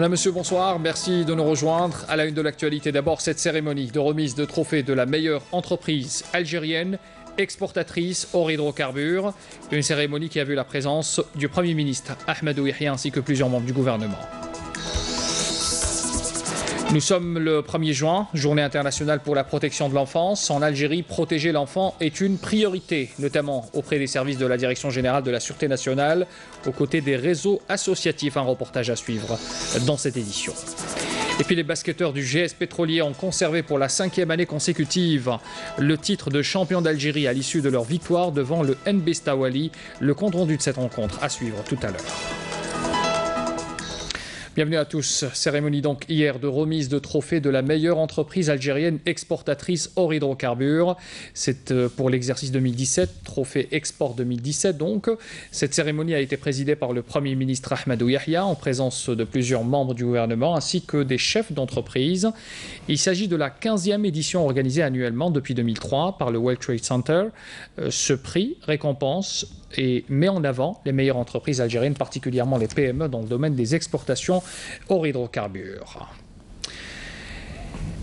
Madame, Monsieur, bonsoir. Merci de nous rejoindre. À la une de l'actualité, d'abord cette cérémonie de remise de trophée de la meilleure entreprise algérienne exportatrice hors hydrocarbures. Une cérémonie qui a vu la présence du Premier ministre Ahmadou Yahia ainsi que plusieurs membres du gouvernement. Nous sommes le 1er juin, journée internationale pour la protection de l'enfance. En Algérie, protéger l'enfant est une priorité, notamment auprès des services de la Direction générale de la Sûreté nationale, aux côtés des réseaux associatifs. Un reportage à suivre dans cette édition. Et puis les basketteurs du GS Pétrolier ont conservé pour la 5e année consécutive le titre de champion d'Algérie à l'issue de leur victoire devant le NB Stawali. Le compte rendu de cette rencontre à suivre tout à l'heure. Bienvenue à tous. Cérémonie donc hier de remise de trophée de la meilleure entreprise algérienne exportatrice hors hydrocarbures. C'est pour l'exercice 2017, trophée Export 2017 donc. Cette cérémonie a été présidée par le Premier ministre Ahmadou Yahia en présence de plusieurs membres du gouvernement ainsi que des chefs d'entreprise. Il s'agit de la 15e édition organisée annuellement depuis 2003 par le World Trade Center. Ce prix récompense et met en avant les meilleures entreprises algériennes, particulièrement les PME dans le domaine des exportations hors hydrocarbures.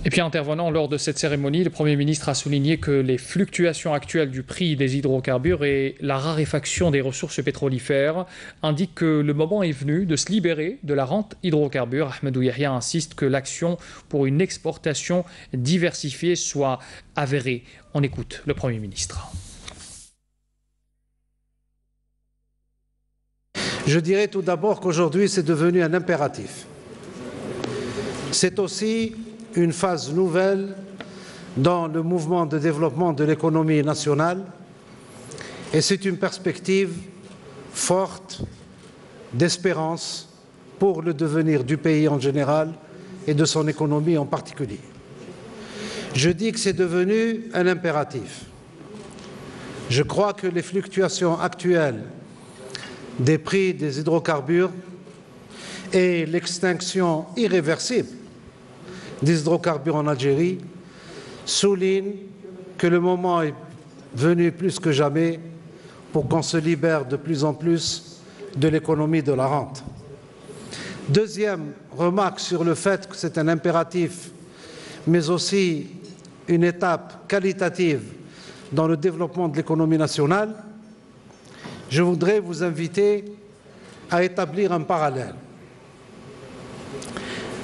Et puis intervenant lors de cette cérémonie, le Premier ministre a souligné que les fluctuations actuelles du prix des hydrocarbures et la raréfaction des ressources pétrolifères indiquent que le moment est venu de se libérer de la rente hydrocarbures. Ahmadou Yahia insiste que l'action pour une exportation diversifiée soit avérée. On écoute le Premier ministre. Je dirais tout d'abord qu'aujourd'hui, c'est devenu un impératif. C'est aussi une phase nouvelle dans le mouvement de développement de l'économie nationale et c'est une perspective forte d'espérance pour le devenir du pays en général et de son économie en particulier. Je dis que c'est devenu un impératif. Je crois que les fluctuations actuelles des prix des hydrocarbures et l'extinction irréversible des hydrocarbures en Algérie soulignent que le moment est venu plus que jamais pour qu'on se libère de plus en plus de l'économie de la rente. Deuxième remarque sur le fait que c'est un impératif, mais aussi une étape qualitative dans le développement de l'économie nationale. Je voudrais vous inviter à établir un parallèle.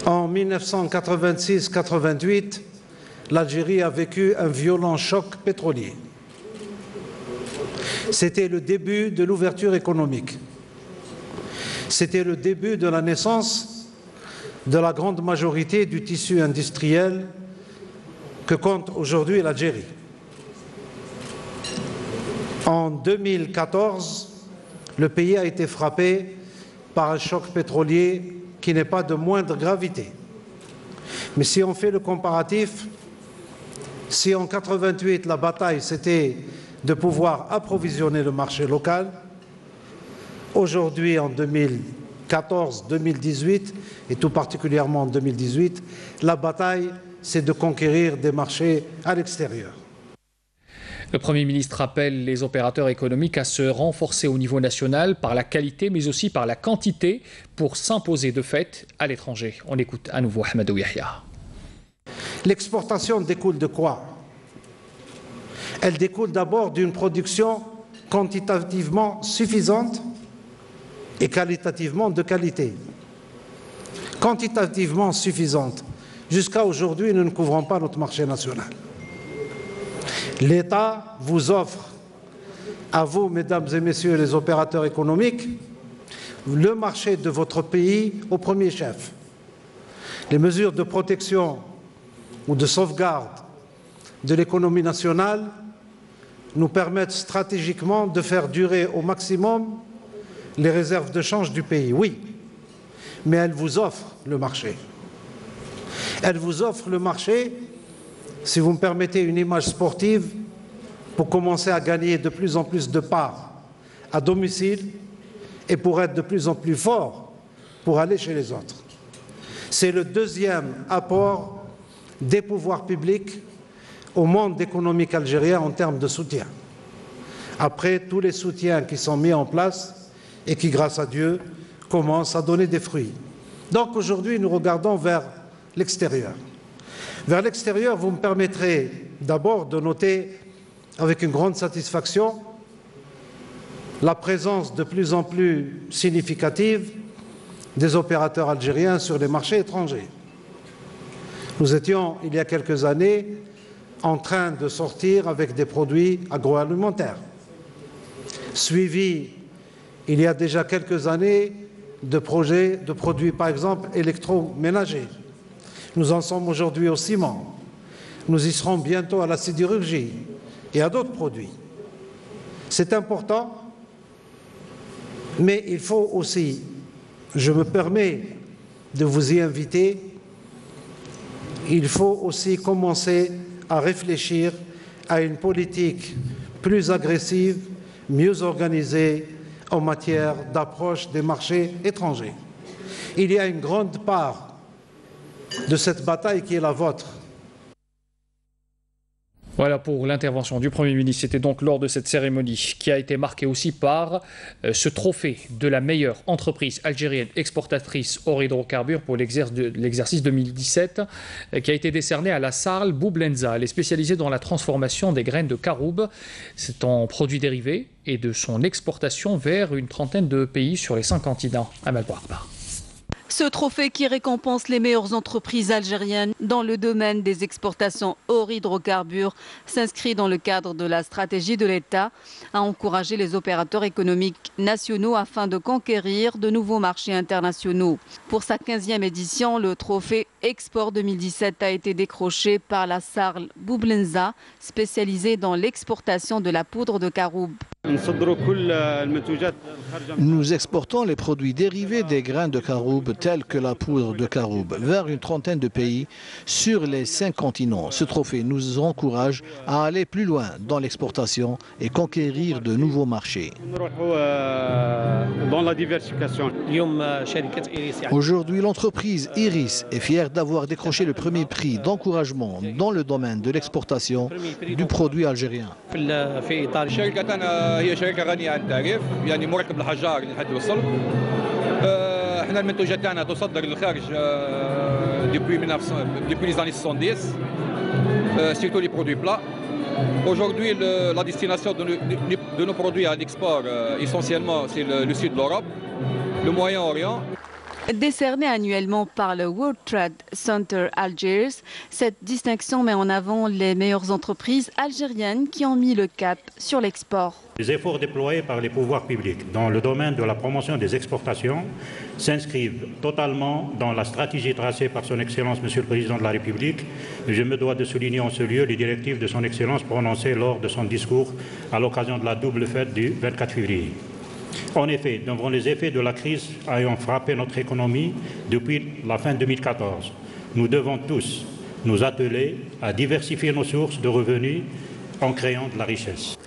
En 1986-88, l'Algérie a vécu un violent choc pétrolier. C'était le début de l'ouverture économique. C'était le début de la naissance de la grande majorité du tissu industriel que compte aujourd'hui l'Algérie. En 2014, le pays a été frappé par un choc pétrolier qui n'est pas de moindre gravité. Mais si on fait le comparatif, si en 1988 la bataille c'était de pouvoir approvisionner le marché local, aujourd'hui en 2014-2018 et tout particulièrement en 2018, la bataille c'est de conquérir des marchés à l'extérieur. Le Premier ministre appelle les opérateurs économiques à se renforcer au niveau national par la qualité mais aussi par la quantité pour s'imposer de fait à l'étranger. On écoute à nouveau Ahmadou Yahia. L'exportation découle de quoi? Elle découle d'abord d'une production quantitativement suffisante et qualitativement de qualité. Quantitativement suffisante. Jusqu'à aujourd'hui, nous ne couvrons pas notre marché national. L'État vous offre, à vous, mesdames et messieurs les opérateurs économiques, le marché de votre pays au premier chef. Les mesures de protection ou de sauvegarde de l'économie nationale nous permettent stratégiquement de faire durer au maximum les réserves de change du pays, oui, mais elles vous offrent le marché. Elles vous offrent le marché, si vous me permettez une image sportive, pour commencer à gagner de plus en plus de parts à domicile et pour être de plus en plus fort pour aller chez les autres. C'est le deuxième apport des pouvoirs publics au monde économique algérien en termes de soutien. Après tous les soutiens qui sont mis en place et qui, grâce à Dieu, commencent à donner des fruits. Donc aujourd'hui, nous regardons vers l'extérieur. Vers l'extérieur, vous me permettrez d'abord de noter avec une grande satisfaction la présence de plus en plus significative des opérateurs algériens sur les marchés étrangers. Nous étions, il y a quelques années, en train de sortir avec des produits agroalimentaires, suivis, il y a déjà quelques années, de produits, par exemple, électroménagers. Nous en sommes aujourd'hui au ciment. Nous y serons bientôt à la sidérurgie et à d'autres produits. C'est important, mais il faut aussi, je me permets de vous y inviter, il faut aussi commencer à réfléchir à une politique plus agressive, mieux organisée en matière d'approche des marchés étrangers. Il y a une grande part de cette bataille qui est la vôtre. Voilà pour l'intervention du Premier ministre. C'était donc lors de cette cérémonie qui a été marquée aussi par ce trophée de la meilleure entreprise algérienne exportatrice hors hydrocarbures pour l'exercice 2017 qui a été décerné à la Sarl Boublenza. Elle est spécialisée dans la transformation des graines de caroube. C'est en produits dérivés et de son exportation vers une trentaine de pays sur les 5 continents. Amal Bouarba. Ce trophée qui récompense les meilleures entreprises algériennes dans le domaine des exportations hors hydrocarbures s'inscrit dans le cadre de la stratégie de l'État à encourager les opérateurs économiques nationaux afin de conquérir de nouveaux marchés internationaux. Pour sa 15e édition, le trophée Export 2017 a été décroché par la Sarl Boublenza, spécialisée dans l'exportation de la poudre de caroube. Nous exportons les produits dérivés des grains de caroube tels que la poudre de caroube vers une trentaine de pays sur les 5 continents. Ce trophée nous encourage à aller plus loin dans l'exportation et conquérir de nouveaux marchés. Aujourd'hui, l'entreprise Iris est fière d'avoir décroché le premier prix d'encouragement dans le domaine de l'exportation du produit algérien. هي شركة غنية عن التعريف يعني مركب الحجار لحد وصل احنا المنتوجات تاعنا تصدر للخارج depuis les années 70 surtout les produits plats. Aujourd'hui la destination de nos produits à l'export essentiellement c'est le sud de l'Europe, le Moyen-Orient. Décernée annuellement par le World Trade Center Algiers, cette distinction met en avant les meilleures entreprises algériennes qui ont mis le cap sur l'export. Les efforts déployés par les pouvoirs publics dans le domaine de la promotion des exportations s'inscrivent totalement dans la stratégie tracée par son Excellence Monsieur le Président de la République. Je me dois de souligner en ce lieu les directives de son Excellence prononcées lors de son discours à l'occasion de la double fête du 24 février. En effet, devant les effets de la crise ayant frappé notre économie depuis la fin 2014, nous devons tous nous atteler à diversifier nos sources de revenus en créant de la richesse.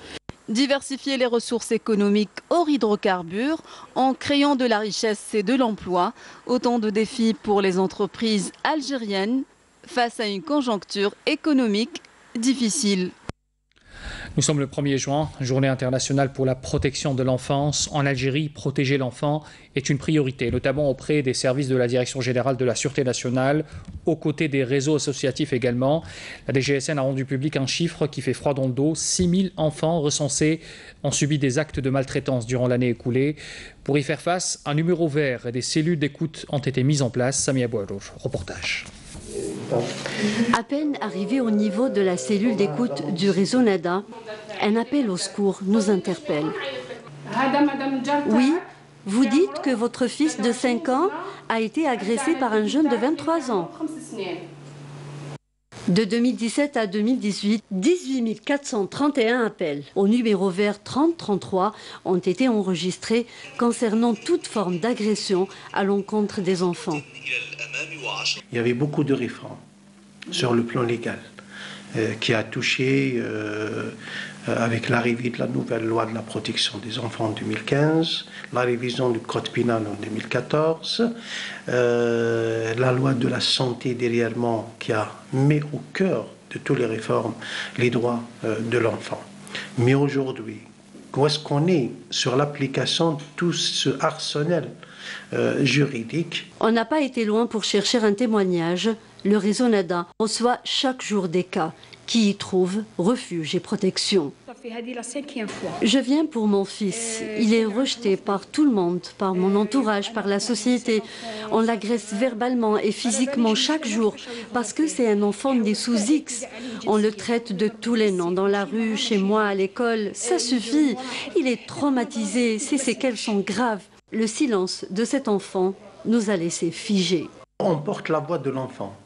Diversifier les ressources économiques hors hydrocarbures en créant de la richesse et de l'emploi, autant de défis pour les entreprises algériennes face à une conjoncture économique difficile. Nous sommes le 1er juin, journée internationale pour la protection de l'enfance. En Algérie, protéger l'enfant est une priorité, notamment auprès des services de la Direction générale de la Sûreté nationale, aux côtés des réseaux associatifs également. La DGSN a rendu public un chiffre qui fait froid dans le dos. 6 000 enfants recensés ont subi des actes de maltraitance durant l'année écoulée. Pour y faire face, un numéro vert et des cellules d'écoute ont été mises en place. Samia Bouadour, reportage. À peine arrivé au niveau de la cellule d'écoute du réseau NADA, un appel au secours nous interpelle. Oui, vous dites que votre fils de 5 ans a été agressé par un jeune de 23 ans. De 2017 à 2018, 18 431 appels au numéro vert 3033 ont été enregistrés concernant toute forme d'agression à l'encontre des enfants. Il y avait beaucoup de réformes sur le plan légal qui a touché avec l'arrivée de la nouvelle loi de la protection des enfants en 2015, la révision du code pénal en 2014, la loi de la santé dernièrement qui a mis au cœur de toutes les réformes les droits de l'enfant. Mais aujourd'hui, où est-ce qu'on est sur l'application de tout ce arsenal juridique. On n'a pas été loin pour chercher un témoignage. Le réseau NADA reçoit chaque jour des cas qui y trouvent refuge et protection. Je viens pour mon fils. Il est rejeté par tout le monde, par mon entourage, par la société. On l'agresse verbalement et physiquement chaque jour parce que c'est un enfant né sous X. On le traite de tous les noms, dans la rue, chez moi, à l'école. Ça suffit. Il est traumatisé. Ses séquelles sont graves. Le silence de cet enfant nous a laissé figés. On porte la voix de l'enfant,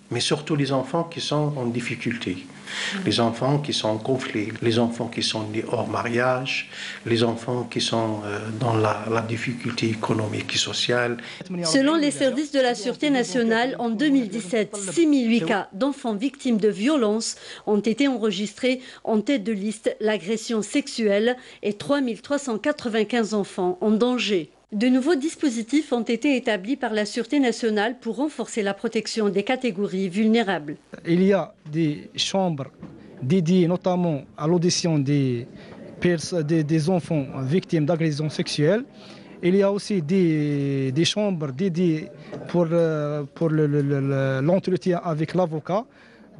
mais surtout les enfants qui sont en difficulté, les enfants qui sont en conflit, les enfants qui sont nés hors mariage, les enfants qui sont dans la difficulté économique et sociale. Selon les services de la Sûreté nationale, en 2017, 6008 cas d'enfants victimes de violences ont été enregistrés. En tête de liste, l'agression sexuelle et 3395 enfants en danger. De nouveaux dispositifs ont été établis par la Sûreté nationale pour renforcer la protection des catégories vulnérables. Il y a des chambres dédiées notamment à l'audition des enfants victimes d'agressions sexuelles. Il y a aussi des chambres dédiées pour l'entretien avec l'avocat.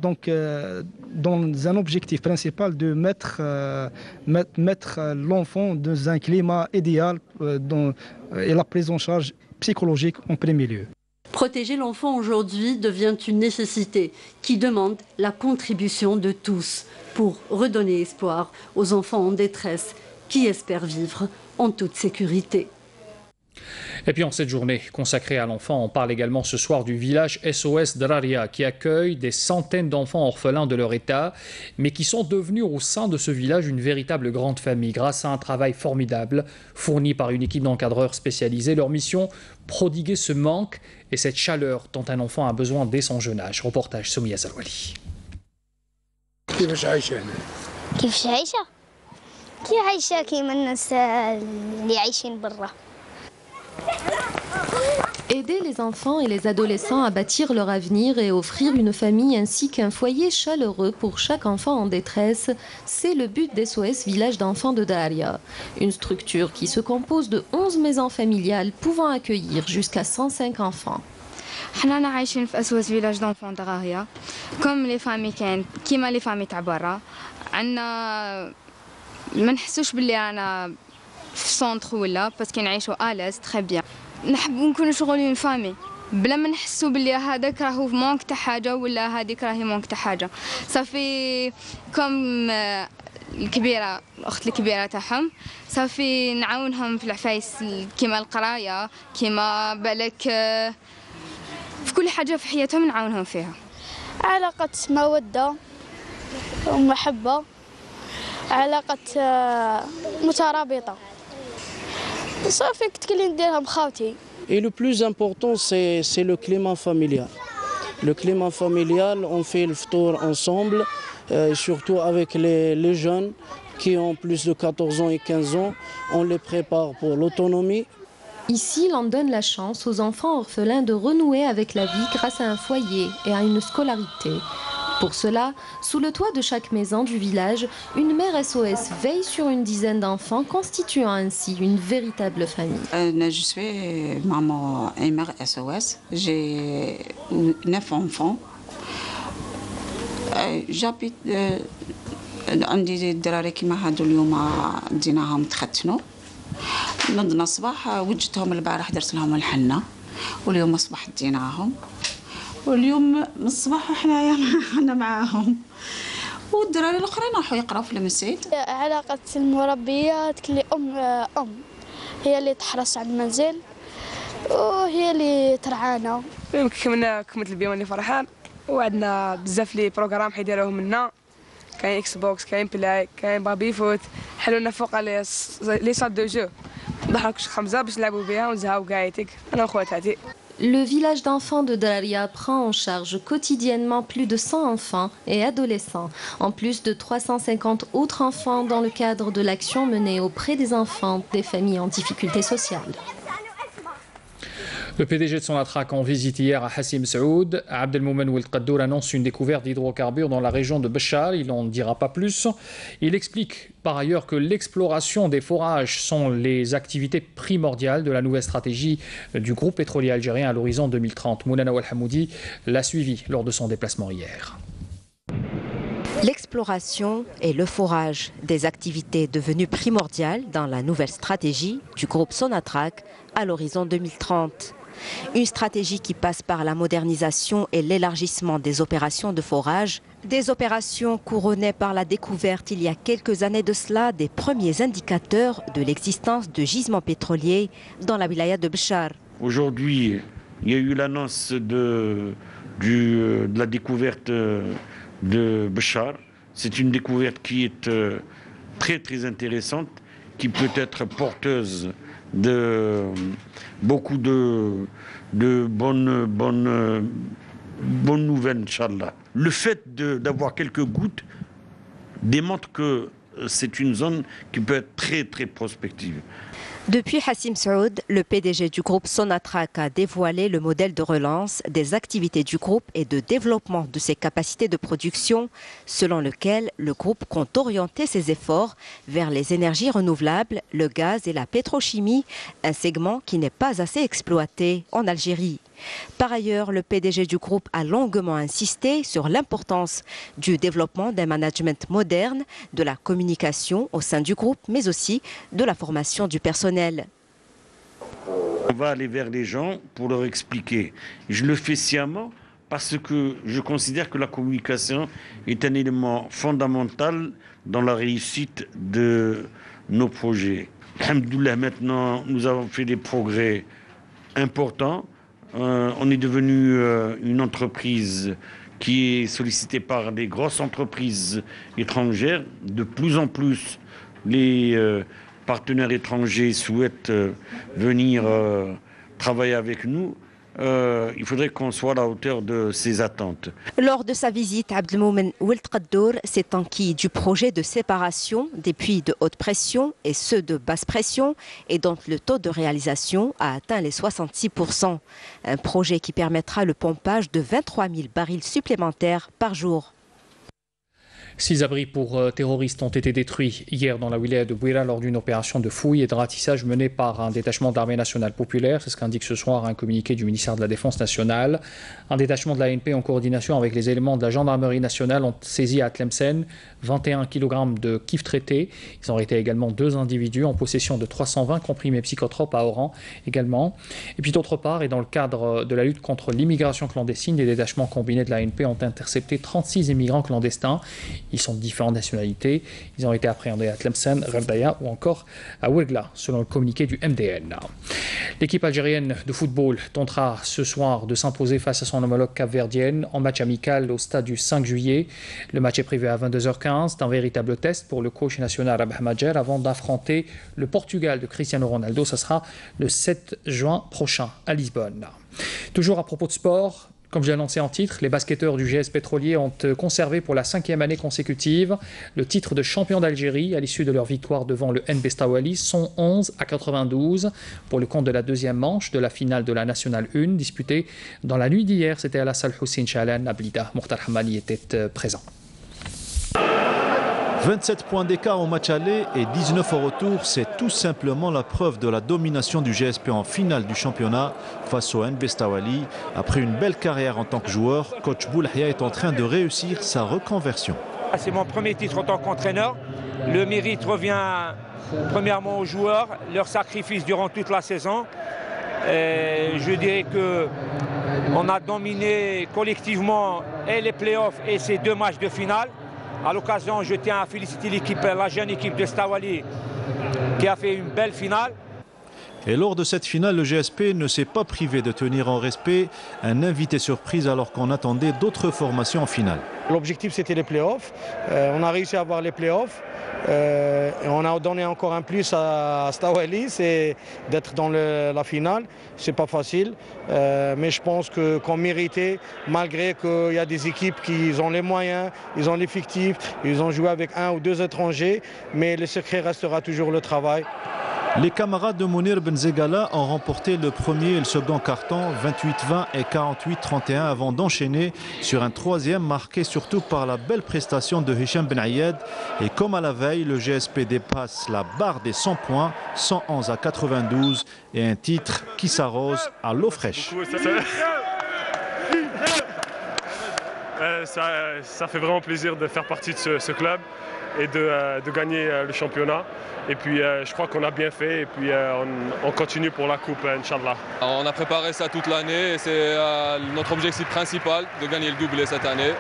Donc, dans un objectif principal de mettre l'enfant dans un climat idéal et la prise en charge psychologique en premier lieu. Protéger l'enfant aujourd'hui devient une nécessité qui demande la contribution de tous pour redonner espoir aux enfants en détresse qui espèrent vivre en toute sécurité. Et puis en cette journée consacrée à l'enfant, on parle également ce soir du village SOS Draria qui accueille des centaines d'enfants orphelins de leur état, mais qui sont devenus au sein de ce village une véritable grande famille grâce à un travail formidable fourni par une équipe d'encadreurs spécialisés. Leur mission, prodiguer ce manque et cette chaleur dont un enfant a besoin dès son jeune âge. Reportage Soumia Zalouali. كيفاش عايشة كيما الناس اللي عايشين برا. Aider les enfants et les adolescents à bâtir leur avenir et offrir une famille ainsi qu'un foyer chaleureux pour chaque enfant en détresse, c'est le but d'SOS Village d'enfants de Daria. Une structure qui se compose de 11 maisons familiales pouvant accueillir jusqu'à 105 enfants. حنا عايشين في SOS Village d'enfants de Daria comme les familles كيما les familles تاع برا عندنا ما نحسوش باللي رانا في سونتر ولا باسكو نعيشوا آلاز تري بيان نحبوا نكونوا شغلين فامي بلا ما نحسوا باللي هذاك راهو مونك تاع حاجه ولا هذيك راهي مونك تاع حاجه صافي كوم الكبيره الاخت الكبيره تاعهم صافي نعاونهم في العفايس كيما القرايه كيما بالك في كل حاجه في حياتهم نعاونهم فيها. علاقه موده ومحبه علاقه مترابطه صافي كنت كلي نديرها بخاوتي. Et le plus important, c'est le climat familial. Le climat familial, on fait le ftour ensemble, surtout avec les jeunes qui ont plus de 14 ans et 15 ans. On les prépare pour l'autonomie. Ici, l'on donne la chance aux enfants orphelins de renouer avec la vie grâce à un foyer et à une scolarité. Pour cela, sous le toit de chaque maison du village, une mère SOS veille sur une dizaine d'enfants, constituant ainsi une véritable famille. Je suis maman et mère SOS. J'ai 9 enfants. J'habite عندي الدراري كيما هادو اليوم ديناهم تختنوا. نضنا الصباح وجدتهم البارح درت لهم الحنة واليوم الصباح ديناهم. واليوم من الصباح حنا معاهم والدراري الاخرين راحوا يقراو في المسجد. علاقه المربيات كلي ام هي اللي تحرص على المنزل وهي اللي ترعانا. كملنا كملت البيوم اللي فرحان وعندنا بزاف لي بروغرام حيديروهم لنا كاين اكس بوكس كاين بلاي كاين بابي فوت حلونا فوق لي صال دو جو ضحك خمسه باش نلعبوا بها ونزهاو كايتك انا وخواتاتي. Le village d'enfants de Daria prend en charge quotidiennement plus de 100 enfants et adolescents, en plus de 350 autres enfants dans le cadre de l'action menée auprès des enfants des familles en difficulté sociale. Le PDG de Sonatrach en visite hier à Hassim Saoud. Abdelmoumen Oueld Qaddour annonce une découverte d'hydrocarbures dans la région de Béchar. Il n'en dira pas plus. Il explique par ailleurs que l'exploration des forages sont les activités primordiales de la nouvelle stratégie du groupe pétrolier algérien à l'horizon 2030. Moulana Ouelhamoudi l'a suivi lors de son déplacement hier. L'exploration et le forage, des activités devenues primordiales dans la nouvelle stratégie du groupe Sonatrach à l'horizon 2030. Une stratégie qui passe par la modernisation et l'élargissement des opérations de forage, des opérations couronnées par la découverte il y a quelques années de cela des premiers indicateurs de l'existence de gisements pétroliers dans la wilaya de Béchar. Aujourd'hui, il y a eu l'annonce de la découverte de Béchar. C'est une découverte qui est très très intéressante, qui peut être porteuse de beaucoup de bonnes nouvelles, Inch'Allah. Le fait d'avoir quelques gouttes démontre que c'est une zone qui peut être très très prospective. Depuis Hassim Saoud, le PDG du groupe Sonatrach a dévoilé le modèle de relance des activités du groupe et de développement de ses capacités de production, selon lequel le groupe compte orienter ses efforts vers les énergies renouvelables, le gaz et la pétrochimie, un segment qui n'est pas assez exploité en Algérie. Par ailleurs, le PDG du groupe a longuement insisté sur l'importance du développement d'un management moderne, de la communication au sein du groupe, mais aussi de la formation du personnel. On va aller vers les gens pour leur expliquer. Je le fais sciemment parce que je considère que la communication est un élément fondamental dans la réussite de nos projets. Alhamdoulilah, maintenant, nous avons fait des progrès importants. On est devenu une entreprise qui est sollicitée par des grosses entreprises étrangères. De plus en plus, les partenaires étrangers souhaitent venir travailler avec nous. Il faudrait qu'on soit à la hauteur de ces attentes. Lors de sa visite, Abdelmoumen Oueld Qaddour s'est enquis du projet de séparation des puits de haute pression et ceux de basse pression et dont le taux de réalisation a atteint les 66%. Un projet qui permettra le pompage de 23 000 barils supplémentaires par jour. 6 abris pour terroristes ont été détruits hier dans la wilaya de Bouira lors d'une opération de fouille et de ratissage menée par un détachement de l'armée nationale populaire. C'est ce qu'indique ce soir un communiqué du ministère de la Défense nationale. Un détachement de l'ANP en coordination avec les éléments de la gendarmerie nationale ont saisi à Tlemcen 21 kg de kif traité. Ils ont arrêté également 2 individus en possession de 320 comprimés psychotropes à Oran également. Et puis d'autre part, et dans le cadre de la lutte contre l'immigration clandestine, des détachements combinés de l'ANP ont intercepté 36 immigrants clandestins. Ils sont de différentes nationalités. Ils ont été appréhendés à Tlemcen, Gardaya ou encore à Ouergla, selon le communiqué du MDN. L'équipe algérienne de football tentera ce soir de s'imposer face à son homologue capverdienne en match amical au stade du 5 juillet. Le match est prévu à 22h15. C'est un véritable test pour le coach national Rabah Madjer avant d'affronter le Portugal de Cristiano Ronaldo. Ça sera le 7 juin prochain à Lisbonne. Toujours à propos de sport, comme j'ai annoncé en titre, les basketteurs du GS Pétrolier ont conservé pour la 5e année consécutive le titre de champion d'Algérie à l'issue de leur victoire devant le NB Stawali, 111-92 pour le compte de la 2e manche de la finale de la Nationale 1 disputée dans la nuit d'hier. C'était à la salle Hussein Chalan à Blida. Mokhtar Hamani était présent. 27 points d'écart au match aller et 19 au retour, c'est tout simplement la preuve de la domination du GSP en finale du championnat face au NB Stawali. Après une belle carrière en tant que joueur, coach Boulahia est en train de réussir sa reconversion. C'est mon premier titre en tant qu'entraîneur. Le mérite revient premièrement aux joueurs, leur sacrifice durant toute la saison. Je dirais qu'on a dominé collectivement et les playoffs et ces 2 matchs de finale. À l'occasion, je tiens à féliciter l'équipe, la jeune équipe de Stawali qui a fait une belle finale. Et lors de cette finale, le GSP ne s'est pas privé de tenir en respect un invité surprise alors qu'on attendait d'autres formations en finale. L'objectif, c'était les playoffs. On a réussi à avoir les playoffs. On a donné encore un plus à Stawali, c'est d'être dans la finale. C'est pas facile, mais je pense qu'on méritait, malgré qu'il y a des équipes qui ont les moyens, ils ont l'effectif, ils ont joué avec 1 ou 2 étrangers, mais le secret restera toujours le travail. Les camarades de Mounir Benzegala ont remporté le premier et le second carton 28-20 et 48-31 avant d'enchaîner sur un troisième marqué surtout par la belle prestation de Hicham Ben Ayed. Et comme à la veille, le GSP dépasse la barre des 100 points, 111 à 92 et un titre qui s'arrose à l'eau fraîche. Ça fait vraiment plaisir de faire partie de ce club et de gagner le championnat. Et puis je crois qu'on a bien fait et puis on continue pour la coupe, Inch'Allah. On a préparé ça toute l'année et c'est notre objectif principal de gagner le doublé cette année.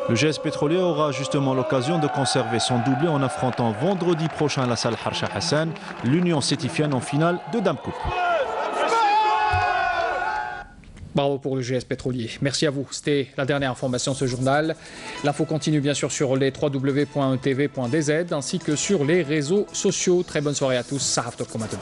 Le GS Pétrolier aura justement l'occasion de conserver son doublé en affrontant vendredi prochain à la salle Harsha Hassan, l'Union sétifienne en finale de Dame Coupe. Bravo pour le GS Pétrolier. Merci à vous. C'était la dernière information de ce journal. L'info continue bien sûr sur les www.etv.dz ainsi que sur les réseaux sociaux. Très bonne soirée à tous. Saraf Top Komatona.